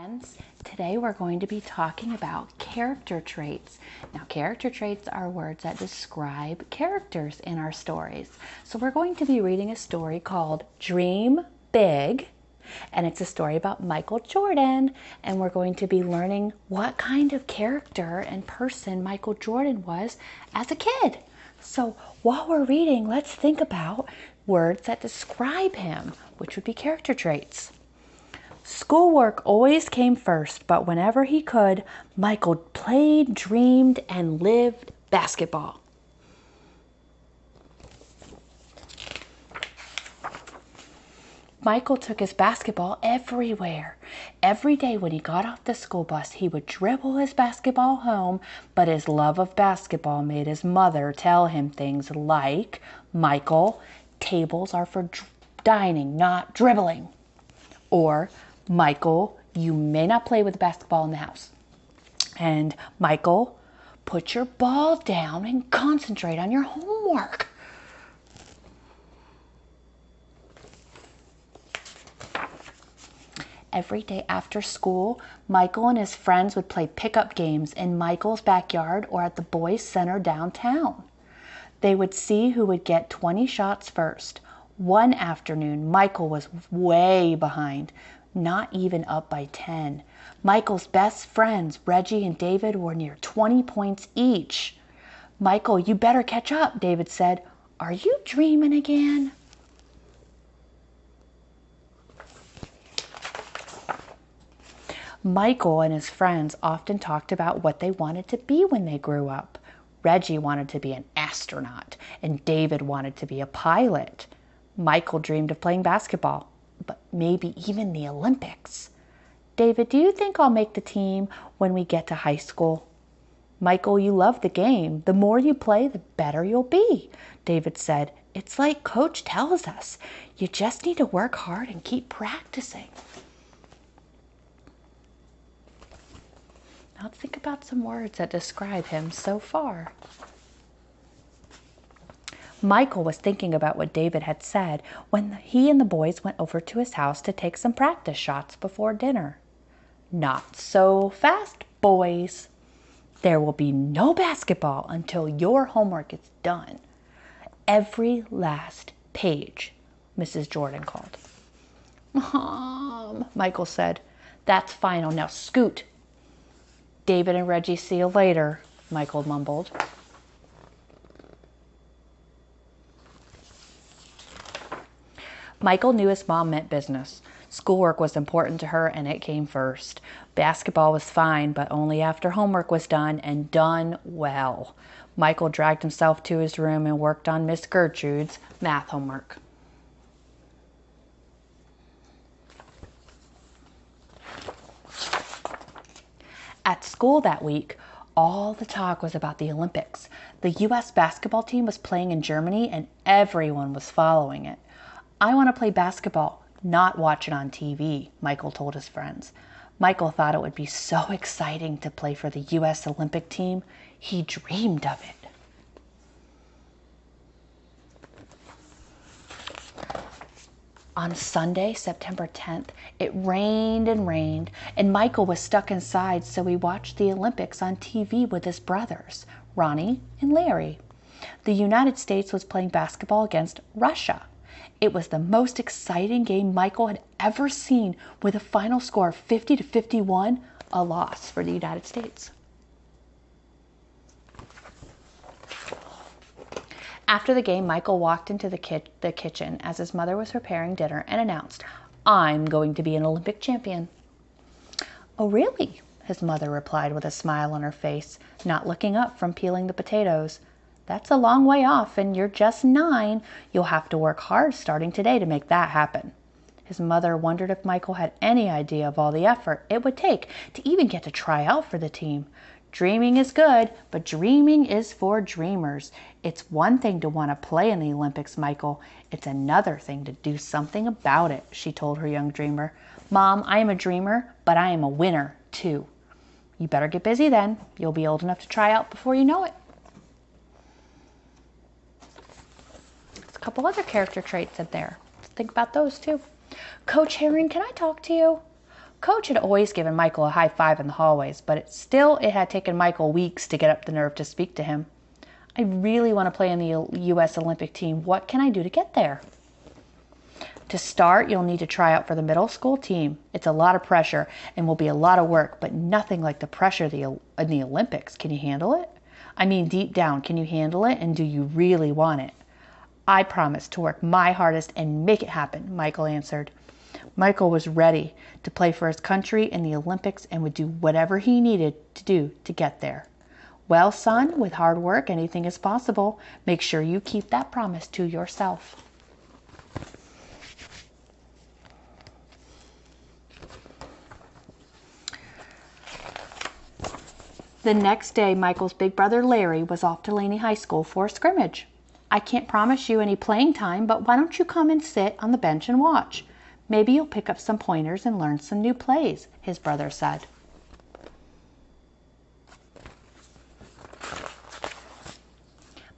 Friends, today we're going to be talking about character traits. Now, character traits are words that describe characters in our stories. So we're going to be reading a story called Dream Big, and it's a story about Michael Jordan, and we're going to be learning what kind of character and person Michael Jordan was as a kid. So while we're reading, let's think about words that describe him, which would be character traits. Schoolwork always came first, but whenever he could, Michael played, dreamed, and lived basketball. Michael took his basketball everywhere. Every day when he got off the school bus, he would dribble his basketball home, but his love of basketball made his mother tell him things like, "Michael, tables are for dining, not dribbling." Or, "Michael, you may not play with the basketball in the house." And, "Michael, put your ball down and concentrate on your homework." Every day after school, Michael and his friends would play pickup games in Michael's backyard or at the boys' center downtown. They would see who would get 20 shots first. One afternoon, Michael was way behind, not even up by 10. Michael's best friends, Reggie and David, were near 20 points each. "Michael, you better catch up," David said. "Are you dreaming again?" Michael and his friends often talked about what they wanted to be when they grew up. Reggie wanted to be an astronaut, and David wanted to be a pilot. Michael dreamed of playing basketball, but maybe even the Olympics. "David, do you think I'll make the team when we get to high school?" "Michael, you love the game. The more you play, the better you'll be," David said. "It's like Coach tells us. You just need to work hard and keep practicing." Now let's think about some words that describe him so far. Michael was thinking about what David had said when he and the boys went over to his house to take some practice shots before dinner. "Not so fast, boys. There will be no basketball until your homework is done. Every last page," Mrs. Jordan called. "Mom," Michael said. "That's final. Now scoot." "David and Reggie, see you later," Michael mumbled. Michael knew his mom meant business. Schoolwork was important to her, and it came first. Basketball was fine, but only after homework was done, and done well. Michael dragged himself to his room and worked on Miss Gertrude's math homework. At school that week, all the talk was about the Olympics. The U.S. basketball team was playing in Germany, and everyone was following it. "I want to play basketball, not watch it on TV," Michael told his friends. Michael thought it would be so exciting to play for the U.S. Olympic team. He dreamed of it. On Sunday, September 10th, it rained and rained, and Michael was stuck inside, so he watched the Olympics on TV with his brothers, Ronnie and Larry. The United States was playing basketball against Russia. It was the most exciting game Michael had ever seen, with a final score of 50-51, a loss for the United States. After the game, Michael walked into the kitchen as his mother was preparing dinner and announced, "I'm going to be an Olympic champion." "Oh, really?" his mother replied with a smile on her face, not looking up from peeling the potatoes. "That's a long way off, and you're just 9. You'll have to work hard starting today to make that happen." His mother wondered if Michael had any idea of all the effort it would take to even get to try out for the team. "Dreaming is good, but dreaming is for dreamers. It's one thing to want to play in the Olympics, Michael. It's another thing to do something about it," she told her young dreamer. "Mom, I am a dreamer, but I am a winner, too." "You better get busy then. You'll be old enough to try out before you know it." There's a couple other character traits in there. Let's think about those, too. "Coach Herring, can I talk to you?" Coach had always given Michael a high five in the hallways, but it had taken Michael weeks to get up the nerve to speak to him. I really want to play in the U.S. Olympic team. What can I do to get there? To start, you'll need to try out for the middle school team. It's a lot of pressure and will be a lot of work, but nothing like the pressure in the Olympics. Can you handle it? I mean, deep down, can you handle it, and do you really want it? I promise to work my hardest and make it happen, Michael answered. Michael was ready to play for his country in the Olympics and would do whatever he needed to do to get there. Well, son, with hard work, anything is possible. Make sure you keep that promise to yourself. The next day, Michael's big brother Larry was off to Laney High School for a scrimmage. I can't promise you any playing time, but why don't you come and sit on the bench and watch? Maybe you'll pick up some pointers and learn some new plays, his brother said.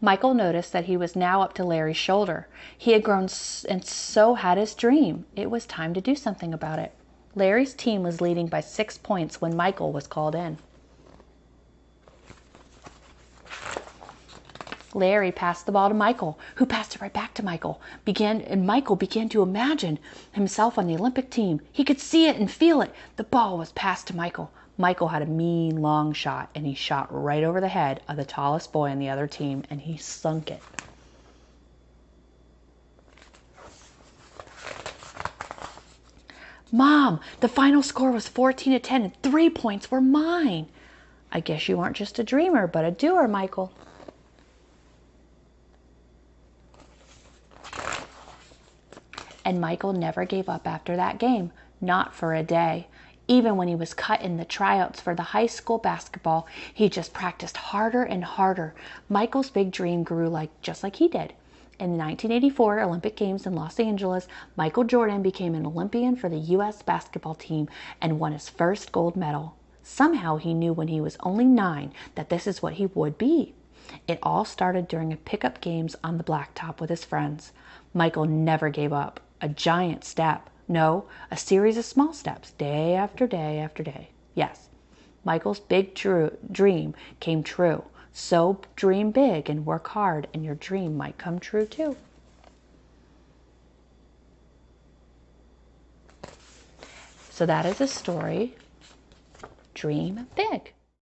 Michael noticed that he was now up to Larry's shoulder. He had grown, and so had his dream. It was time to do something about it. Larry's team was leading by 6 points when Michael was called in. Larry passed the ball to Michael, who passed it right back to Michael. Michael began to imagine himself on the Olympic team. He could see it and feel it. The ball was passed to Michael. Michael had a mean long shot, and he shot right over the head of the tallest boy on the other team, and he sunk it. Mom, the final score was 14-10, and 3 points were mine. I guess you aren't just a dreamer, but a doer, Michael. And Michael never gave up after that game, not for a day. Even when he was cut in the tryouts for the high school basketball, he just practiced harder and harder. Michael's big dream grew just like he did. In the 1984 Olympic Games in Los Angeles, Michael Jordan became an Olympian for the U.S. basketball team and won his first gold medal. Somehow he knew when he was only 9 that this is what he would be. It all started during a pickup games on the blacktop with his friends. Michael never gave up. A giant step. No, a series of small steps, day after day after day. Yes, Michael's big dream came true. So dream big and work hard, and your dream might come true too. So that is a story. Dream big.